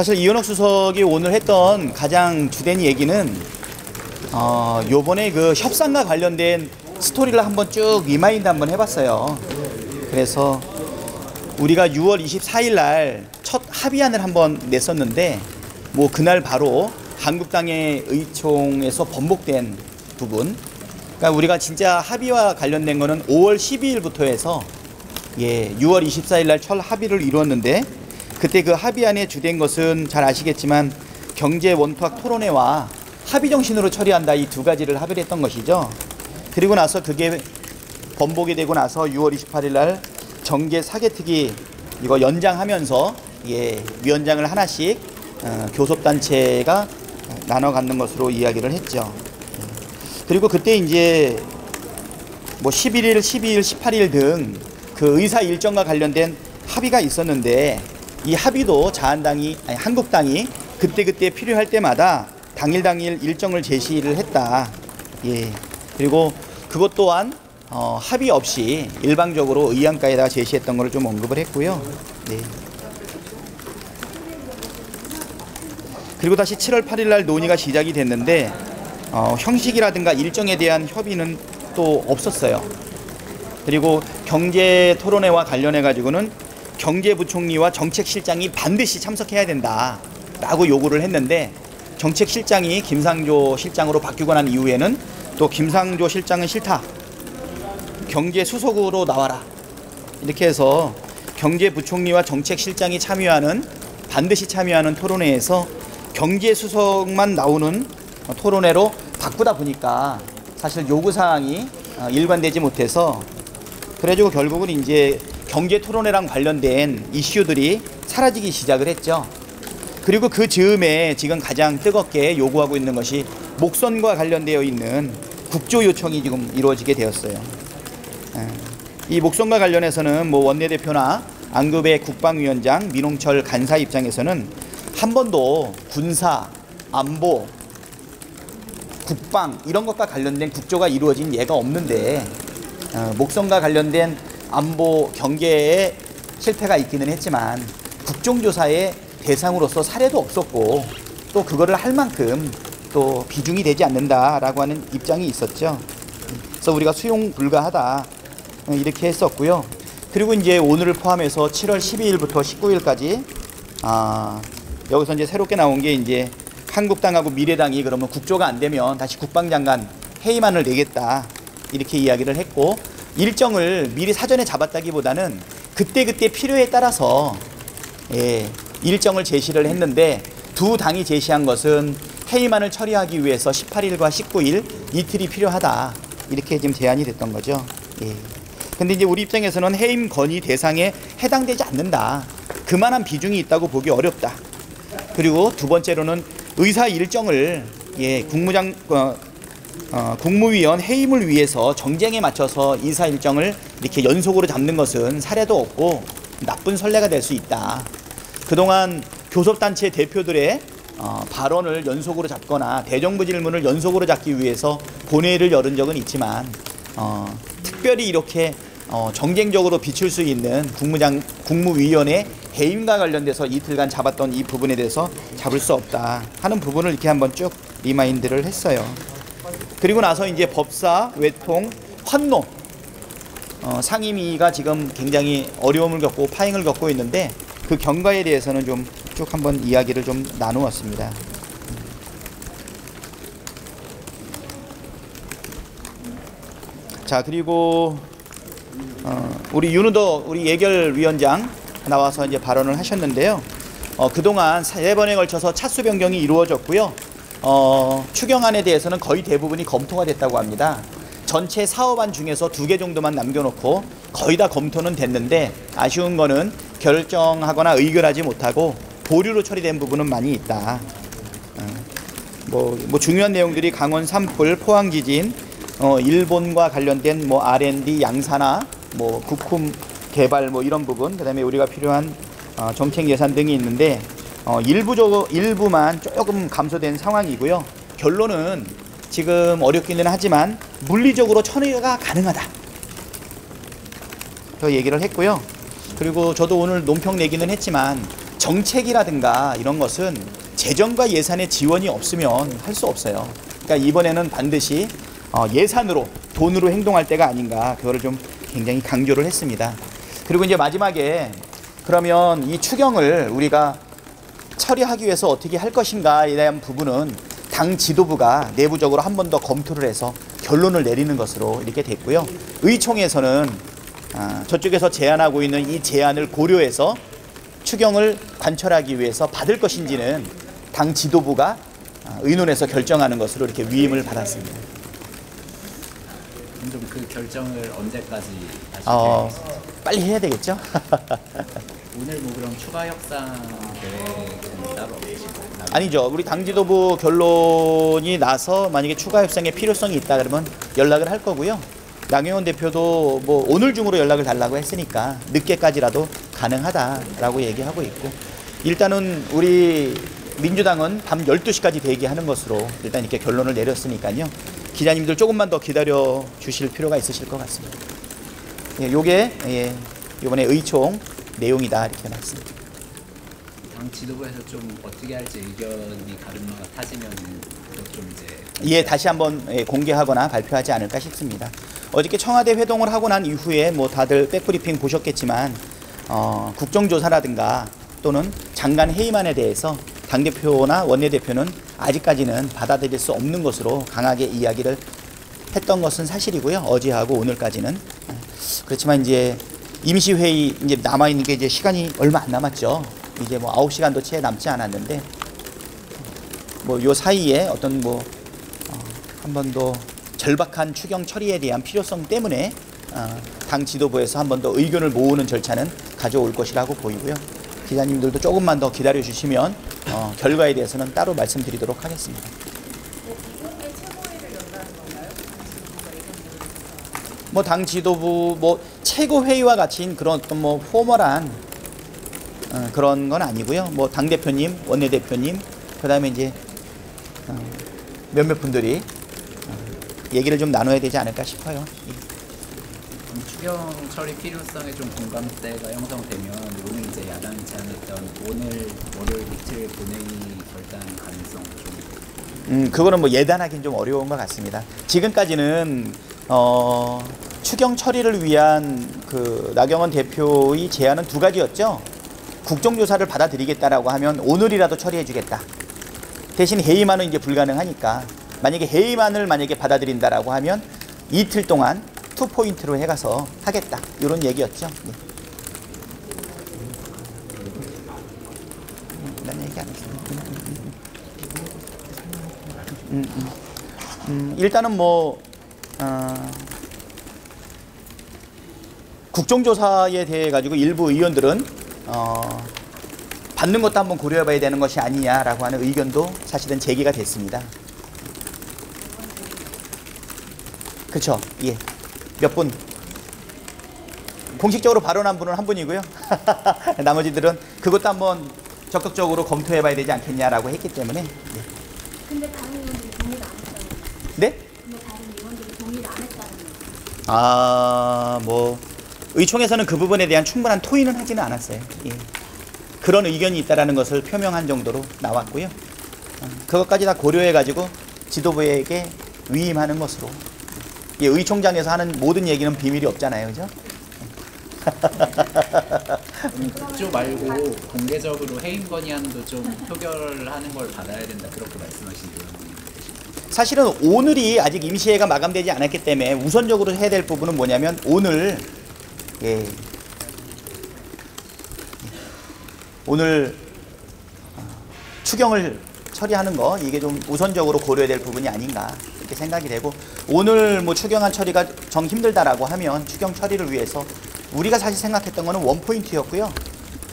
사실 이현욱 수석이 오늘 했던 가장 주된 얘기는 요번에 그 협상과 관련된 스토리를 한번 쭉 리마인드 한번 해봤어요. 그래서 우리가 6월 24일 날 첫 합의안을 한번 냈었는데 뭐 그날 바로 한국당의 의총에서 번복된 부분, 그러니까 우리가 진짜 합의와 관련된 거는 5월 12일부터 해서 6월 24일 날 첫 합의를 이루었는데, 그때 그 합의안에 주된 것은 잘 아시겠지만 경제 원탁 토론회와 합의 정신으로 처리한다, 이 두 가지를 합의를 했던 것이죠. 그리고 나서 그게 번복이 되고 나서 6월 28일 날 정계 사개특위 이거 연장하면서 위원장을 하나씩 교섭단체가 나눠 갖는 것으로 이야기를 했죠. 그리고 그때 이제 뭐 11일, 12일, 18일 등 그 의사 일정과 관련된 합의가 있었는데, 이 합의도 한국당이 그때그때 필요할 때마다 당일 일정을 제시를 했다. 그리고 그것 또한 합의 없이 일방적으로 의안가에다가 제시했던 것을 좀 언급을 했고요. 그리고 다시 7월 8일 날 논의가 시작이 됐는데 형식이라든가 일정에 대한 협의는 또 없었어요. 그리고 경제 토론회와 관련해 가지고는 경제부총리와 정책실장이 반드시 참석해야 된다라고 요구를 했는데, 정책실장이 김상조 실장으로 바뀌고 난 이후에는 또 김상조 실장은 싫다, 경제수석으로 나와라, 이렇게 해서 경제부총리와 정책실장이 반드시 참여하는 토론회에서 경제수석만 나오는 토론회로 바꾸다 보니까 사실 요구사항이 일관되지 못해서, 그래가지고 결국은 이제 경제 토론회랑 관련된 이슈들이 사라지기 시작을 했죠. 그리고 그 즈음에 지금 가장 뜨겁게 요구하고 있는 것이 목선과 관련되어 있는 국조 요청이 지금 이루어지게 되었어요. 이 목선과 관련해서는 뭐 원내대표나 안급의 국방위원장, 민홍철 간사 입장에서는 한 번도 군사, 안보, 국방 이런 것과 관련된 국조가 이루어진 예가 없는데, 목선과 관련된 안보 경계에 실패가 있기는 했지만 국정조사의 대상으로서 사례도 없었고, 또 그거를 할 만큼 또 비중이 되지 않는다라고 하는 입장이 있었죠. 그래서 우리가 수용 불가하다 이렇게 했었고요. 그리고 이제 오늘을 포함해서 7월 12일부터 19일까지 여기서 이제 새롭게 나온 게 이제 한국당하고 미래당이 그러면 국조가 안 되면 다시 국방장관 회의만을 내겠다, 이렇게 이야기를 했고, 일정을 미리 사전에 잡았다기보다는 그때그때 필요에 따라서 일정을 제시를 했는데, 두 당이 제시한 것은 회의만을 처리하기 위해서 18일과 19일 이틀이 필요하다, 이렇게 지금 제안이 됐던 거죠. 근데 이제 우리 입장에서는 해임 건의 대상에 해당되지 않는다, 그만한 비중이 있다고 보기 어렵다. 그리고 두 번째로는 의사 일정을 국무위원 해임을 위해서 정쟁에 맞춰서 인사 일정을 이렇게 연속으로 잡는 것은 사례도 없고 나쁜 선례가 될 수 있다. 그동안 교섭단체 대표들의 발언을 연속으로 잡거나 대정부 질문을 연속으로 잡기 위해서 본회의를 열은 적은 있지만 특별히 이렇게 정쟁적으로 비출 수 있는 국무위원회 해임과 관련돼서 이틀간 잡았던 이 부분에 대해서 잡을 수 없다 하는 부분을 이렇게 한번 쭉 리마인드를 했어요. 그리고 나서 이제 법사, 외통, 환노 상임위가 지금 굉장히 어려움을 겪고 파행을 겪고 있는데, 그 경과에 대해서는 좀 쭉 한번 이야기를 좀 나누었습니다. 자, 그리고 우리 윤우덕 우리 예결위원장 나와서 이제 발언을 하셨는데요. 그동안 3번에 걸쳐서 차수 변경이 이루어졌고요. 추경안에 대해서는 거의 대부분이 검토가 됐다고 합니다. 전체 사업안 중에서 2개 정도만 남겨놓고 거의 다 검토는 됐는데, 아쉬운 거는 결정하거나 의결하지 못하고 보류로 처리된 부분은 많이 있다. 뭐 중요한 내용들이 강원 산불, 포항 지진, 일본과 관련된 뭐 R&D 양산화, 뭐 국품 개발 뭐 이런 부분, 그다음에 우리가 필요한 정책 예산 등이 있는데 일부만 조금 감소된 상황이고요. 결론은 지금 어렵기는 하지만 물리적으로 처리가 가능하다, 그 얘기를 했고요. 그리고 저도 오늘 논평 내기는 했지만 정책이라든가 이런 것은 재정과 예산의 지원이 없으면 할 수 없어요. 그러니까 이번에는 반드시 예산으로, 돈으로 행동할 때가 아닌가, 그거를 좀 굉장히 강조를 했습니다. 그리고 이제 마지막에 그러면 이 추경을 우리가 처리하기 위해서 어떻게 할 것인가에 대한 부분은 당 지도부가 내부적으로 한 번 더 검토를 해서 결론을 내리는 것으로 이렇게 됐고요. 의총에서는 저쪽에서 제안하고 있는 이 제안을 고려해서 추경을 관철하기 위해서 받을 것인지는 당 지도부가 의논해서 결정하는 것으로 이렇게 위임을 받았습니다. 좀 그 결정을 언제까지 하실까요? 빨리 해야 되겠죠? 오늘 뭐 그럼 추가 협상 계획은 따로 없으신가요? 아니죠. 우리 당 지도부 결론이 나서 만약에 추가 협상의 필요성이 있다 그러면 연락을 할 거고요. 나경원 대표도 뭐 오늘 중으로 연락을 달라고 했으니까 늦게까지라도 가능하다라고 얘기하고 있고, 일단은 우리 민주당은 밤 12시까지 대기하는 것으로 일단 이렇게 결론을 내렸으니까요. 기자님들 조금만 더 기다려 주실 필요가 있으실 것 같습니다. 예, 요게 이번에 의총 내용이다 이렇게 말씀드립니다. 당 지도부에서 좀 어떻게 할지 의견이 다른 바가 타지면 좀 이제 예, 다시 한번 공개하거나 발표하지 않을까 싶습니다. 어저께 청와대 회동을 하고 난 이후에 뭐 다들 백브리핑 보셨겠지만 국정조사라든가 또는 장관 회의만에 대해서 당대표나 원내대표는 아직까지는 받아들일 수 없는 것으로 강하게 이야기를 했던 것은 사실이고요. 어제하고 오늘까지는. 그렇지만 이제 임시회의 이제 남아있는 게 이제 시간이 얼마 안 남았죠. 이제 뭐 9시간도 채 남지 않았는데 뭐 요 사이에 어떤 뭐 한 번 더 절박한 추경 처리에 대한 필요성 때문에 당 지도부에서 한 번 더 의견을 모으는 절차는 가져올 것이라고 보이고요. 기자님들도 조금만 더 기다려 주시면 결과에 대해서는 따로 말씀드리도록 하겠습니다. 뭐 당 지도부 뭐 최고회의와 같이 그런 어떤 뭐 포멀한 그런 건 아니고요. 뭐 당 대표님, 원내 대표님, 그다음에 이제 몇몇 분들이 얘기를 좀 나눠야 되지 않을까 싶어요. 추경 처리 필요성에 좀 공감대가 형성되면 오늘 이제 야당이 제안했던 오늘 월요일 이틀 본회의 결단 가능성 좀 그거는 뭐 예단하기는 좀 어려운 것 같습니다. 지금까지는 추경 처리를 위한 그 나경원 대표의 제안은 두 가지였죠. 국정조사를 받아들이겠다라고 하면 오늘이라도 처리해주겠다. 대신 회의만은 이제 불가능하니까 만약에 회의만을 만약에 받아들인다라고 하면 이틀 동안 2포인트로 해가서 하겠다. 이런 얘기였죠. 네. 난 얘기 안 했어. 일단은 뭐 국정조사에 대해 가지고 일부 의원들은 받는 것도 한번 고려해봐야 되는 것이 아니냐라고 하는 의견도 사실은 제기가 됐습니다. 그렇죠. 예. 몇 분. 공식적으로 발언한 분은 한 분이고요. 나머지들은 그것도 한번 적극적으로 검토해봐야 되지 않겠냐라고 했기 때문에. 네. 근데 다른 의원들이 동의를 안 했다는 거죠? 네? 근데 다른 의원들이 동의를 안 했다는 거죠? 뭐 의총에서는 그 부분에 대한 충분한 토의는 하지는 않았어요. 예. 그런 의견이 있다라는 것을 표명한 정도로 나왔고요. 그것까지 다 고려해가지고 지도부에게 위임하는 것으로. 예, 의총장에서 하는 모든 얘기는 비밀이 없잖아요, 그죠? 국조 말고 공개적으로 해임 건의안도 좀 표결하는 걸 받아야 된다 그렇게 말씀하신 의원님. 사실은 오늘이 아직 임시회가 마감되지 않았기 때문에 우선적으로 해야 될 부분은 뭐냐면 오늘 오늘 추경을 처리하는 거 이게 좀 우선적으로 고려해야 될 부분이 아닌가 이렇게 생각이 되고, 오늘 뭐 추경안 처리가 정 힘들다라고 하면 추경 처리를 위해서 우리가 사실 생각했던 거는 원포인트였고요.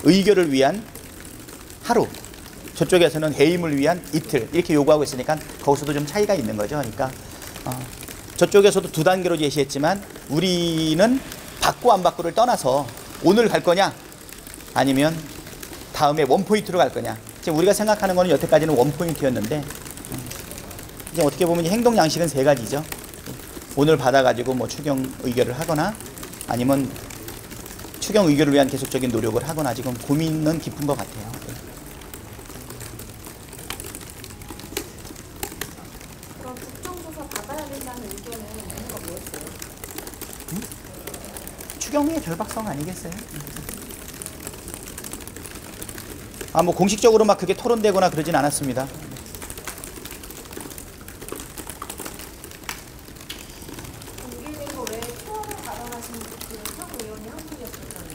의결을 위한 하루, 저쪽에서는 해임을 위한 이틀 이렇게 요구하고 있으니까 거기서도 좀 차이가 있는 거죠. 그러니까 저쪽에서도 두 단계로 제시했지만 우리는 받고 안 받고를 떠나서 오늘 갈 거냐 아니면 다음에 원포인트로 갈 거냐. 지금 우리가 생각하는 거는 여태까지는 원포인트였는데 이제 어떻게 보면 행동 양식은 세 가지죠. 오늘 받아가지고 뭐 추경 의결을 하거나 아니면 추경 의결을 위한 계속적인 노력을 하거나 지금 고민은 깊은 것 같아요. 네. 그럼 국정조사 받아야 된다는 의견은 이유가 뭐였어요? 추경의 절박성 아니겠어요? 아, 뭐 공식적으로 막 그게 토론되거나 그러진 않았습니다. 의결된 거 외에 투어를 발언하신 그현 의원이 한 분이었었다는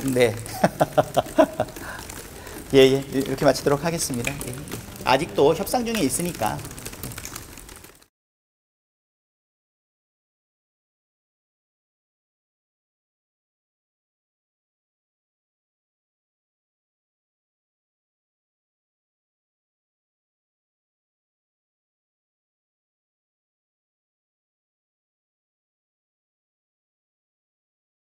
거예요. 네. 예, 예. 이렇게 마치도록 하겠습니다. 예. 아직도 협상 중에 있으니까